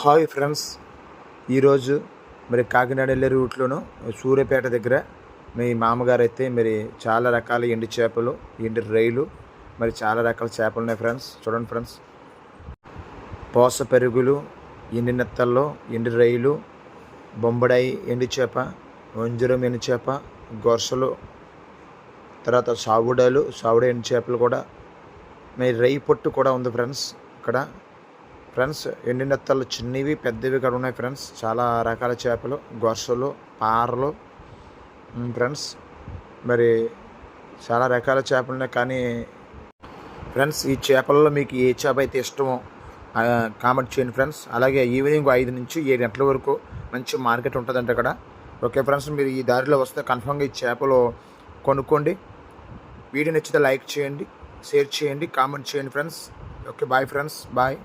Hi friends, ఈరోజు మరి కాకినాడ వెళ్ళే రూట్లోను సూర్యాపేట దగ్గర మీ మామగారు అయితే మరి చాలా రకాల ఎండు చేపలు, ఎండు రొయ్యలు, మరి చాలా రకాల చేపలు ఉన్నాయి ఫ్రెండ్స్. చూడండి ఫ్రెండ్స్, పోస పెరుగులు, ఎండు నెత్తల్లో, ఎండు రొయ్యలు, బొంబడాయి ఎండు చేప, వంజరం ఎండు చేప, గొరసలు, తర్వాత సావుడ ఎండు చేపలు కూడా, మరి రొయ్య పొట్టు కూడా ఉంది ఫ్రెండ్స్. ఇక్కడ ఫ్రెండ్స్ ఎండు నెత్తలు చిన్నవి పెద్దవి కూడా ఉన్నాయి ఫ్రెండ్స్. చాలా రకాల చేపలు, గొరసలు, పారలు ఫ్రెండ్స్. మరి చాలా రకాల చేపలు ఉన్నాయి. కానీ ఫ్రెండ్స్, ఈ చేపలలో మీకు ఏ చేప అయితే ఇష్టమో కామెంట్ చేయండి ఫ్రెండ్స్. అలాగే ఈవినింగ్ 5 నుంచి 7 గంటల వరకు మంచి మార్కెట్ ఉంటుందంట అక్కడ. ఓకే ఫ్రెండ్స్, మీరు ఈ దారిలో వస్తే కన్ఫామ్గా ఈ చేపలు కొనుక్కోండి. వీడియో నచ్చితే లైక్ చేయండి, షేర్ చేయండి, కామెంట్ చేయండి friends. Okay, bye friends, bye.